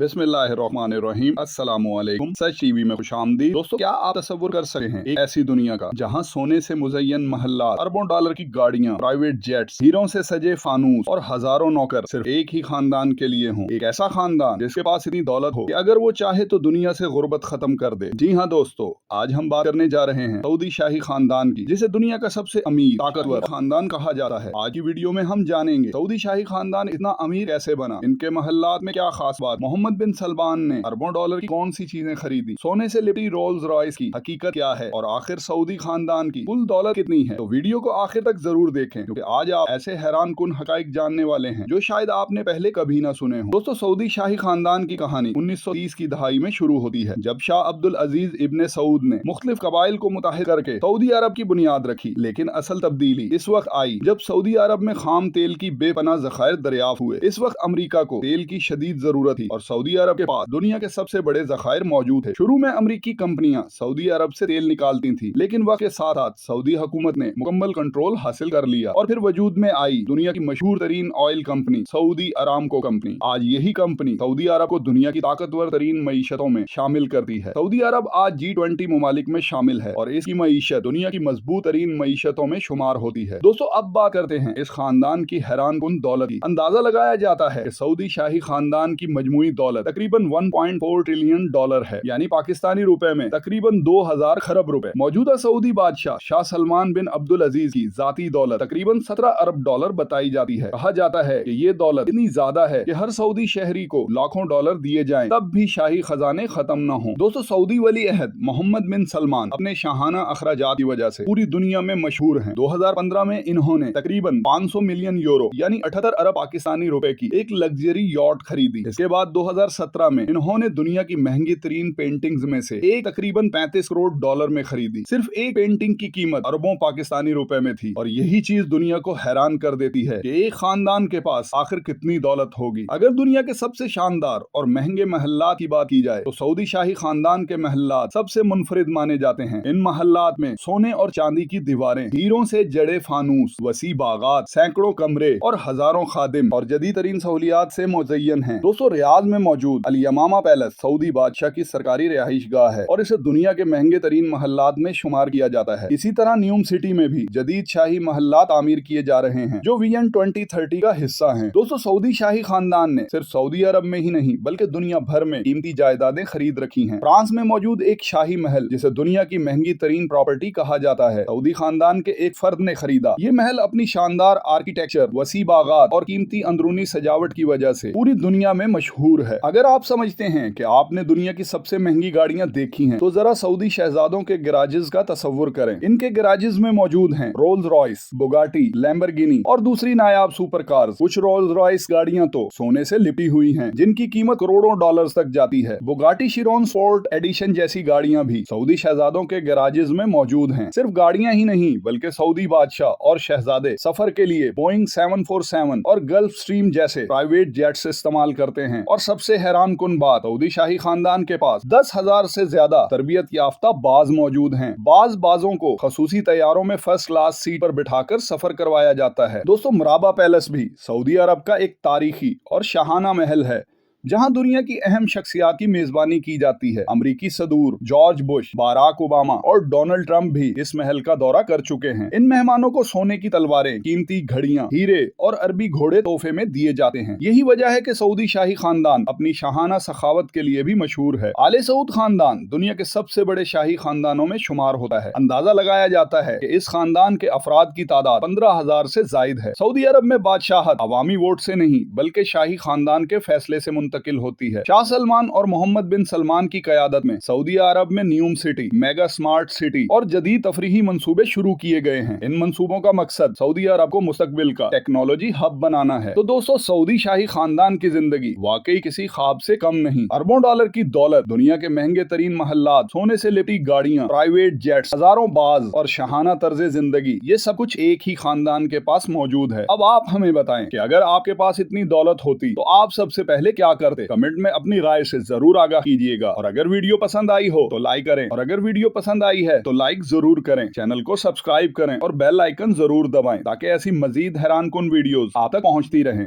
बिस्मिल्लाहिर्रहमानिर्रहीम, अस्सलामुअलैकुम। सच टीवी में खुशामदीद। दोस्तों, क्या आप तसव्वुर कर सकते हैं एक ऐसी दुनिया का जहां सोने से मुज़य्यन महल्लात, अरबों डॉलर की गाड़ियां, प्राइवेट जेट्स, हीरों से सजे फानूस और हजारों नौकर सिर्फ एक ही खानदान के लिए हों। एक ऐसा खानदान जिसके पास इतनी दौलत हो कि अगर वो चाहे तो दुनिया से गुर्बत खत्म कर दे। जी हाँ दोस्तों, आज हम बात करने जा रहे हैं सऊदी शाही खानदान की, जिसे दुनिया का सबसे अमीर ताकतवर खानदान कहा जाता है। आज की वीडियो में हम जानेंगे सऊदी शाही खानदान इतना अमीर कैसे बना, इनके महल्लात में क्या खास बात, मोहम्मद बिन सलमान ने अरबों डॉलर की कौन सी चीजें खरीदी, सोने से लिपटी रोल्स रॉयस की हकीकत क्या है, और आखिर सऊदी खानदान की कुल दौलत कितनी है। तो वीडियो को आखिर तक जरूर देखें, क्योंकि आज आप ऐसे हैरान कुन हकाइक जानने वाले हैं जो शायद आपने पहले कभी ना सुने हो। दोस्तों, सऊदी शाही खानदान की कहानी 1930 की दहाई में शुरू होती है, जब शाह अब्दुल अजीज इब्ने सऊद ने मुख्तलिफ कबाइल को मुत्तहिद करके सऊदी अरब की बुनियाद रखी। लेकिन असल तब्दीली इस वक्त आई जब सऊदी अरब में खाम तेल की बेपनाह ज़खायर दरियाफ्त हुए। इस वक्त अमरीका को तेल की शदीद जरूरत थी और सऊदी अरब के पास दुनिया के सबसे बड़े ज़खायर मौजूद थे। शुरू में अमरीकी कंपनियां सऊदी अरब से तेल निकालती थी, लेकिन वक्त के साथ साथ सऊदी हुकूमत ने मुकम्मल कंट्रोल हासिल कर लिया और फिर वजूद में आई दुनिया की मशहूर तरीन oil company Saudi Aramco company. आज यही कंपनी सऊदी अरब को दुनिया की ताकतवर तरीन मईशतों में शामिल करती है। सऊदी अरब आज G20 ममालिक में शामिल है और इसकी मईशत दुनिया की मजबूत तरीन मईशतों में शुमार होती है। दोस्तों, अब बात करते हैं इस खानदान की हैरान कुन दौलत की। अंदाजा लगाया जाता है कि सऊदी शाही खानदान की मजमूई दौलत तकरीबन 1.4 ट्रिलियन डॉलर है, यानी पाकिस्तानी रुपए में तकरीबन 2000 खरब रुपए। मौजूदा सऊदी बादशाह शाह सलमान बिन अब्दुल अजीज की जाती दौलत तकरीबन 17 अरब डॉलर बताई जाती है। कहा जाता है कि ये दौलत इतनी ज्यादा है कि हर सऊदी शहरी को लाखों डॉलर दिए जाएं तब भी शाही खजाने खत्म न हो। दोस्तों, सऊदी वली अहद मोहम्मद बिन सलमान अपने शाहाना अखराजात की वजह से पूरी दुनिया में मशहूर हैं। 2015 में इन्होंने तकरीबन 500 मिलियन यूरो यानी 78 अरब पाकिस्तानी रुपए की एक लग्जरी यॉट खरीदी। इसके बाद 2017 में इन्होंने दुनिया की महंगी तरीन पेंटिंग्स में से एक तकरीबन 35 करोड़ डॉलर में खरीदी। सिर्फ एक पेंटिंग की कीमत अरबों पाकिस्तानी रुपए में थी और यही चीज दुनिया को हैरान कर देती है कि एक खानदान के पास आखिर कितनी दौलत होगी। अगर दुनिया के सबसे शानदार और महंगे महल्लात की बात की जाए तो सऊदी शाही खानदान के महल्लात सबसे मुनफरिद माने जाते हैं। इन महल्लात में सोने और चांदी की दीवारें, हीरों से जड़े फानूस, वसी बागात, सैकड़ों कमरे और हजारों खादिम और जदीद तरीन सहूलियात से मुज़य्यन हैं। दोस्तों, रियाद में मौजूद अल यमामा पैलेस सऊदी बादशाह की सरकारी रिहाइश गाह है और इसे दुनिया के महंगे तरीन महल्लात में शुमार किया जाता है। इसी तरह न्यूम सिटी में भी जदीद शाही महल्लात तामीर किए जा रहे हैं जो विजन 2030 का हिस्सा हैं। दोस्तों, सऊदी शाही खानदान ने सिर्फ सऊदी अरब में ही नहीं बल्कि दुनिया भर में कीमती जायदादें खरीद रखी हैं। फ्रांस में मौजूद एक शाही महल, जिसे दुनिया की महंगी तरीन प्रॉपर्टी कहा जाता है, सऊदी खानदान के एक फर्द ने खरीदा। ये महल अपनी शानदार आर्किटेक्चर, वसी बागात और कीमती अंदरूनी सजावट की वजह से पूरी दुनिया में मशहूर है। अगर आप समझते हैं कि आपने दुनिया की सबसे महंगी गाड़ियां देखी हैं, तो जरा सऊदी शहजादों के गैराजेस का तसव्वुर करें। इनके गैराजेस में मौजूद हैं रोल्स रॉयस, बुगाटी, लैम्बोर्गिनी और दूसरी नायाब सुपर कार्स। कुछ रोल्स रॉयस गाड़ियां तो सोने से लिपटी हुई हैं, जिनकी कीमत करोड़ों डॉलर्स तक जाती है। बुगाटी शिरोन स्पोर्ट एडिशन जैसी गाड़ियां भी सऊदी शहजादों के गैराजेस में मौजूद हैं। सिर्फ गाड़ियां ही नहीं बल्कि सऊदी बादशाह और शहजादे सफर के लिए बोइंग 747 और गल्फ स्ट्रीम जैसे प्राइवेट जेट्स इस्तेमाल करते हैं। और सबसे हैरान कुन बात, सऊदी शाही खानदान के पास 10,000 से ज्यादा तरबियत याफ्ता बाज मौजूद हैं। बाजों को खसूसी तैयारों में फर्स्ट क्लास सीट पर बिठाकर सफर करवाया जाता है। दोस्तों, मराबा पैलेस भी सऊदी अरब का एक तारीखी और शाहाना महल है, जहां दुनिया की अहम शख्सियात की मेजबानी की जाती है। अमरीकी सदूर जॉर्ज बुश, बाराक ओबामा और डोनाल्ड ट्रंप भी इस महल का दौरा कर चुके हैं। इन मेहमानों को सोने की तलवारें, कीमती घड़ियां, हीरे और अरबी घोड़े तोहफे में दिए जाते हैं। यही वजह है कि सऊदी शाही खानदान अपनी शाहाना सखावत के लिए भी मशहूर है। आले सऊद खानदान दुनिया के सबसे बड़े शाही खानदानों में शुमार होता है। अंदाजा लगाया जाता है कि इस खानदान के अफराद की तादाद 15,000 से जायद है। सऊदी अरब में बादशाहत अवामी वोट से नहीं बल्कि शाही खानदान के फैसले से मुंतकिल होती है। शाह सलमान और मोहम्मद बिन सलमान की क़यादत में सऊदी अरब में न्यूम सिटी, मेगा स्मार्ट सिटी और जदीद तफरीही मंसूबे शुरू किए गए हैं। इन मंसूबों का मकसद सऊदी अरब को मुस्तकबिल का टेक्नोलॉजी हब बनाना है। तो दोस्तों, सऊदी शाही खानदान की जिंदगी वाकई किसी ख्वाब से कम नहीं। अरबों डॉलर की दौलत, दुनिया के महंगे तरीन महल्लात, सोने से लिपटी गाड़ियां, प्राइवेट जेट्स, हजारों बाज और शाहाना तर्ज जिंदगी, ये सब कुछ एक ही खानदान के पास मौजूद है। अब आप हमें बताएं कि अगर आपके पास इतनी दौलत होती तो आप सबसे पहले क्या करते? कमेंट में अपनी राय से जरूर आगाह कीजिएगा और अगर वीडियो पसंद आई हो तो लाइक करें और अगर वीडियो पसंद आई है तो लाइक जरूर करें, चैनल को सब्सक्राइब करें और बेल आइकन जरूर दबाएं ताकि ऐसी मजीद हैरान कुन वीडियोस आप तक पहुंचती रहें।